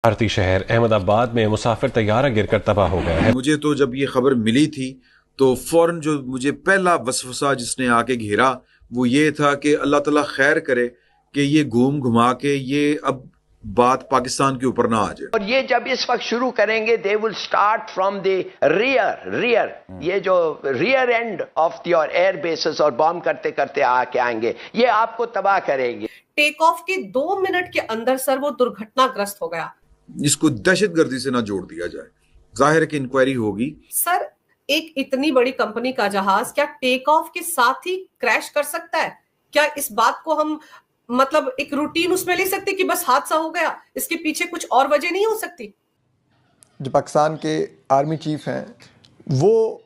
भारतीय शहर अहमदाबाद में मुसाफिर तैयारा गिरकर तबाह हो गया है। मुझे तो जब ये खबर मिली थी तो फौरन जो मुझे पहला वसवसा जिसने आके घेरा वो ये था कि अल्लाह ताला खैर करे कि ये घूम घुमा के ये अब बात पाकिस्तान के ऊपर ना आ जाए। और ये जब इस वक्त शुरू करेंगे they will start from the rear ये जो rear end of your air bases और बॉम्ब करते करते आके आएंगे, ये आपको तबाह करेंगे। टेक ऑफ के 2 मिनट के अंदर सर वो दुर्घटनाग्रस्त हो गया। इसको दहशतगर्दी से ना जोड़ दिया जाए, जाहिर है कि इंक्वायरी होगी। सर, एक इतनी बड़ी कंपनी का जहाज क्या टेक ऑफ के साथ ही क्रैश कर सकता है? क्या इस बात को हम मतलब एक रूटीन उसमें ले सकते कि बस हादसा हो गया, इसके पीछे कुछ और वजह नहीं हो सकती? जो पाकिस्तान के आर्मी चीफ हैं वो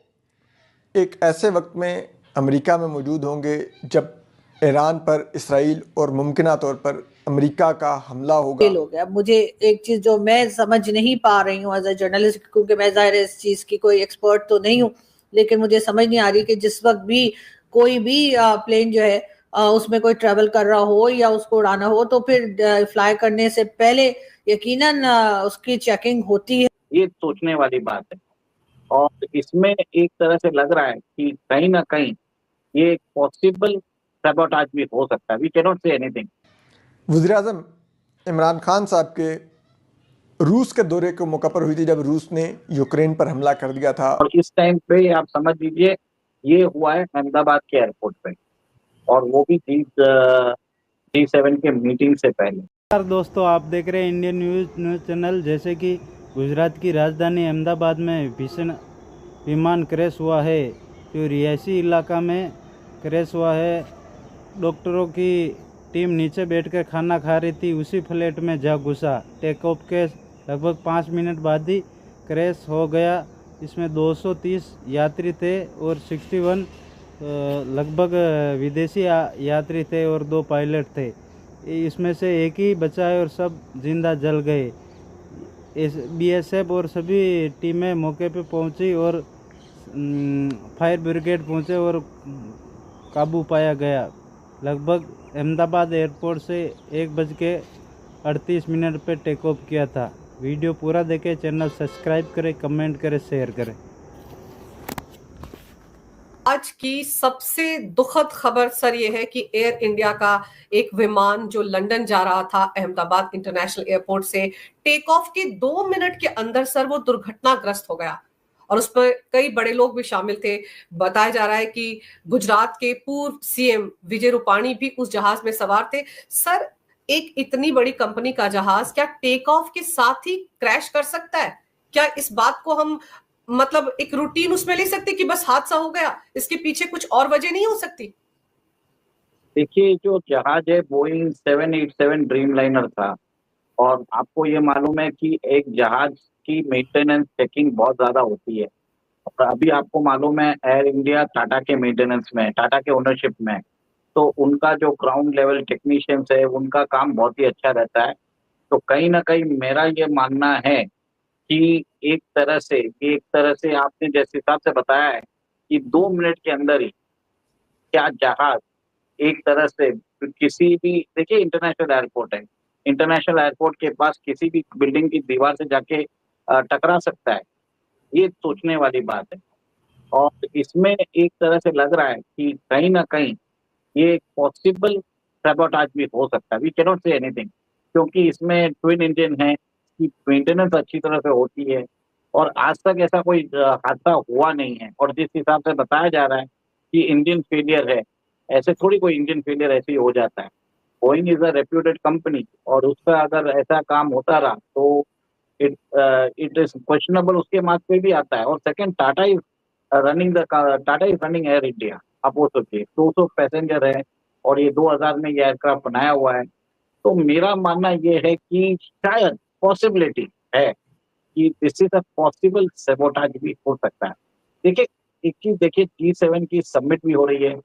एक ऐसे वक्त में अमेरिका में मौजूद होंगे जब ईरान पर इसराइल और मुमकिना तौर पर अमेरिका का हमला होगा। फेल हो गया। मुझे एक चीज़ जो मैं समझ नहीं पा रही हूँ एज ए जर्नलिस्ट, क्योंकि मैं ज़ाहिर है इस चीज़ की कोई एक्सपर्ट तो नहीं हूँ, लेकिन मुझे समझ नहीं आ रही कि जिस वक्त भी कोई भी प्लेन जो है उसमें कोई ट्रैवल कर रहा हो या उसको उड़ाना हो तो फिर फ्लाई करने से पहले यकीनन उसकी चेकिंग होती है। ये सोचने वाली बात है और इसमें एक तरह से लग रहा है कि कहीं ना कहीं ये पॉसिबल सैबोटाज भी हो सकता है। We can not say anything. वज़ीर-ए-आज़म इमरान खान साहब के रूस के दौरे के मौका पर हुई थी जब रूस ने यूक्रेन पर हमला कर दिया था। और इस टाइम पे आप समझ लीजिए ये हुआ है अहमदाबाद के एयरपोर्ट पे और वो भी G7 के मीटिंग से पहले। नमस्कार दोस्तों, आप देख रहे हैं इंडियन न्यूज़ चैनल। जैसे कि गुजरात की राजधानी अहमदाबाद में भीषण विमान क्रैश हुआ है, जो रिहायशी इलाका में क्रैश हुआ है। डॉक्टरों की टीम नीचे बैठकर खाना खा रही थी, उसी फ्लैट में जा घुसा। टेक ऑफ के लगभग 5 मिनट बाद ही क्रैश हो गया। इसमें 230 यात्री थे और 61 लगभग विदेशी यात्री थे और 2 पायलट थे। इसमें से एक ही बचा है और सब जिंदा जल गए। BSF और सभी टीमें मौके पे पहुंची और फायर ब्रिगेड पहुंचे और काबू पाया गया। लगभग अहमदाबाद एयरपोर्ट से 1:38 पे टेक ऑफ किया था। वीडियो पूरा देखें, चैनल सब्सक्राइब करें, कमेंट करें, शेयर करें। आज की सबसे दुखद खबर सर ये है कि एयर इंडिया का एक विमान जो लंदन जा रहा था अहमदाबाद इंटरनेशनल एयरपोर्ट से, टेक ऑफ के 2 मिनट के अंदर सर वो दुर्घटनाग्रस्त हो गया और उसमें कई बड़े लोग भी शामिल थे। बताया जा रहा है कि गुजरात के पूर्व CM विजय रूपाणी भी उस जहाज में सवार थे। सर, एक इतनी बड़ी कंपनी का जहाज क्या टेक ऑफ के साथ ही क्रैश कर सकता है? क्या इस बात को हम मतलब एक रूटीन उसमें ले सकते कि बस हादसा हो गया, इसके पीछे कुछ और वजह नहीं हो सकती? देखिए, जो जहाज है बोइंग 787 ड्रीमलाइनर था और आपको ये मालूम है कि एक जहाज की मेंटेनेंस चेकिंग बहुत ज्यादा होती है। और अभी आपको मालूम है एयर इंडिया टाटा के मेंटेनेंस में, टाटा के ओनरशिप में, तो उनका जो ग्राउंड लेवल टेक्नीशियंस है उनका काम बहुत ही अच्छा रहता है। तो कहीं ना कहीं मेरा ये मानना है कि एक तरह से आपने जिस हिसाब से बताया है कि 2 मिनट के अंदर ही क्या जहाज एक तरह से किसी भी, देखिए इंटरनेशनल एयरपोर्ट है, इंटरनेशनल एयरपोर्ट के पास किसी भी बिल्डिंग की दीवार से जाके टकरा सकता है। ये सोचने वाली बात है और इसमें एक तरह से लग रहा है कि कहीं ना कहीं ये पॉसिबल सैबोटाज भी हो सकता है। We can not say anything, क्योंकि इसमें ट्विन इंजन है, इसकी मेंटेनेंस अच्छी तरह से होती है और आज तक ऐसा कोई हादसा हुआ नहीं है। और जिस हिसाब से बताया जा रहा है कि इंजन फेलियर है, ऐसे थोड़ी कोई इंजन फेलियर ऐसे ही हो जाता है। Boeing is a reputed company और उसका अगर ऐसा काम होता रहा तो इट इज क्वेश्चनेबल, उसके मार्क पे भी आता है। और second, Tata is running air India. आप वो सोचिए 200 पैसेंजर है और ये 2000 में ये एयरक्राफ्ट बनाया हुआ है। तो मेरा मानना ये है कि शायद पॉसिबिलिटी है कि this is a possible sabotage भी हो सकता है। देखिए, एक चीज देखिए, G7 की समिट भी हो रही है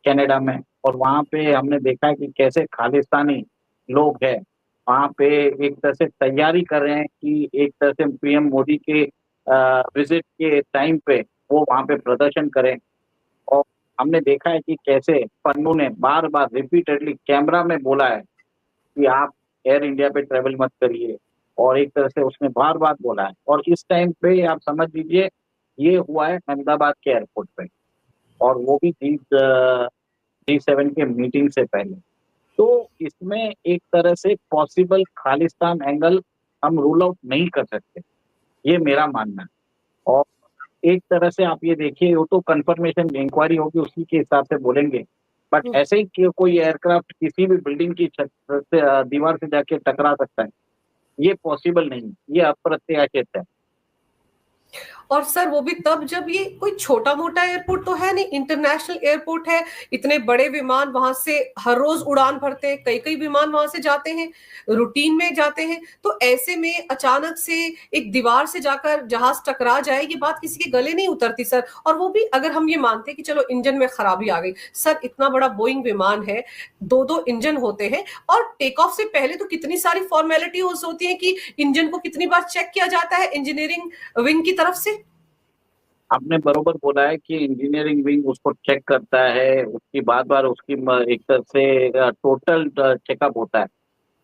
कनाडा में और वहाँ पे हमने देखा है कि कैसे खालिस्तानी लोग हैं वहाँ पे एक तरह से तैयारी कर रहे हैं कि एक तरह से PM मोदी के विजिट के टाइम पे वो वहाँ पे प्रदर्शन करें। और हमने देखा है कि कैसे पन्नू ने बार बार रिपीटेडली कैमरा में बोला है कि आप एयर इंडिया पे ट्रेवल मत करिए, और एक तरह से उसने बार बार बोला है। और इस टाइम पे आप समझ लीजिए ये हुआ है अहमदाबाद के एयरपोर्ट पे, और वो भी G7 के मीटिंग से पहले। तो इसमें एक तरह से पॉसिबल खालिस्तान एंगल हम रूल आउट नहीं कर सकते, ये मेरा मानना है। और एक तरह से आप ये देखिए, वो तो कंफर्मेशन इंक्वायरी होगी उसी के हिसाब से बोलेंगे, बट ऐसे ही कि कोई एयरक्राफ्ट किसी भी बिल्डिंग की छत से दीवार से जाके टकरा सकता है, ये पॉसिबल नहीं है, ये अप्रत्याशित है। और सर वो भी तब जब ये कोई छोटा मोटा एयरपोर्ट तो है नहीं, इंटरनेशनल एयरपोर्ट है, इतने बड़े विमान वहां से हर रोज उड़ान भरते हैं, कई कई विमान वहां से जाते हैं, रूटीन में जाते हैं। तो ऐसे में अचानक से एक दीवार से जाकर जहाज टकरा जाए, ये बात किसी के गले नहीं उतरती सर। और वो भी अगर हम ये मानते हैं कि चलो इंजन में खराबी आ गई, सर इतना बड़ा बोइंग विमान है, दो दो इंजन होते हैं, और टेक ऑफ से पहले तो कितनी सारी फॉर्मेलिटी होती है कि इंजन को कितनी बार चेक किया जाता है इंजीनियरिंग विंग की तरफ से। आपने बरोबर बोला है कि इंजीनियरिंग विंग उसको चेक करता है, उसकी बार बार उसकी एक तरह से टोटल चेकअप होता है।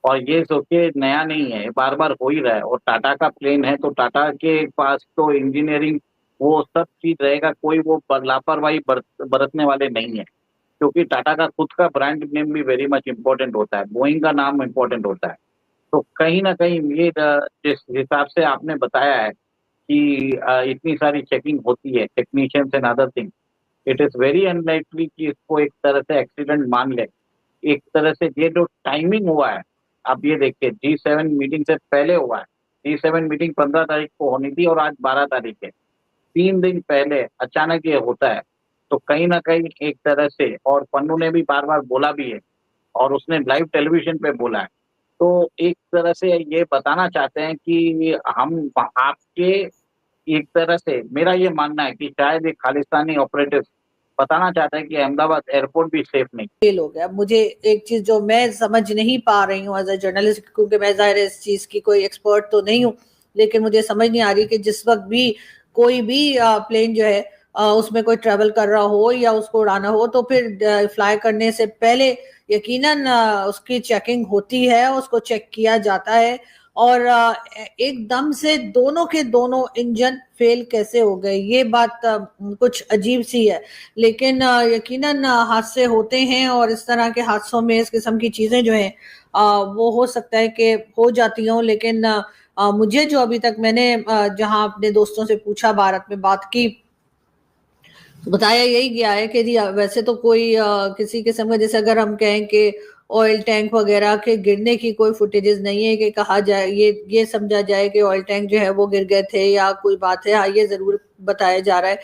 और ये सोचिए नया नहीं है, बार बार हो ही रहा है। और टाटा का प्लेन है तो टाटा के पास तो इंजीनियरिंग वो सब चीज रहेगा, कोई वो लापरवाही बरतने वाले नहीं है, क्योंकि टाटा का खुद का ब्रांड नेम भी वेरी मच इम्पोर्टेंट होता है, बोइंग का नाम इम्पोर्टेंट होता है। तो कहीं ना कहीं ये जिस हिसाब से आपने बताया है कि इतनी सारी चेकिंग होती है, technicians and other thing, it is very unlikely कि इसको एक तरह से एक्सीडेंट मान ले। एक तरह से ये जो टाइमिंग हुआ है, आप ये देखिए G7 मीटिंग से पहले हुआ है। G7 मीटिंग 15 तारीख को होनी थी और आज 12 तारीख है, 3 दिन पहले अचानक ये होता है। तो कहीं ना कहीं एक तरह से, और पन्नू ने भी बार बार बोला भी है और उसने लाइव टेलीविजन पे बोला है, तो एक तरह से ये बताना चाहते हैं कि हम आपके, एक तरह से मेरा ये मानना है कि शायद एक खालिस्तानी ऑपरेटिव बताना चाहता है कि अहमदाबाद एयरपोर्ट भी सेफ नहीं। फेल हो गया। मुझे एक चीज जो मैं समझ नहीं पा रही हूँ एज ए जर्नलिस्ट, क्योंकि मैं जाहिर है इस चीज की कोई एक्सपर्ट तो नहीं हूँ, लेकिन मुझे समझ नहीं आ रही कि जिस वक्त भी कोई भी प्लेन जो है उसमें कोई ट्रैवल कर रहा हो या उसको उड़ाना हो, तो फिर फ्लाई करने से पहले यकीनन उसकी चेकिंग होती है, उसको चेक किया जाता है। और एकदम से दोनों के दोनों इंजन फेल कैसे हो गए, ये बात कुछ अजीब सी है। लेकिन यकीनन हादसे होते हैं, और इस तरह के हादसों में इस किस्म की चीजें जो हैं वो हो सकता है कि हो जाती हों। लेकिन मुझे जो अभी तक मैंने जहां अपने दोस्तों से पूछा, भारत में बात की, तो बताया यही गया है कि जी वैसे तो कोई किसी किस्म का, जैसे अगर हम कहें कि ऑयल टैंक वगैरह के गिरने की कोई फुटेजेस नहीं है कि कहा जाए, ये समझा जाए कि ऑयल टैंक जो है वो गिर गए थे या कोई बात है। हाँ, ये जरूर बताया जा रहा है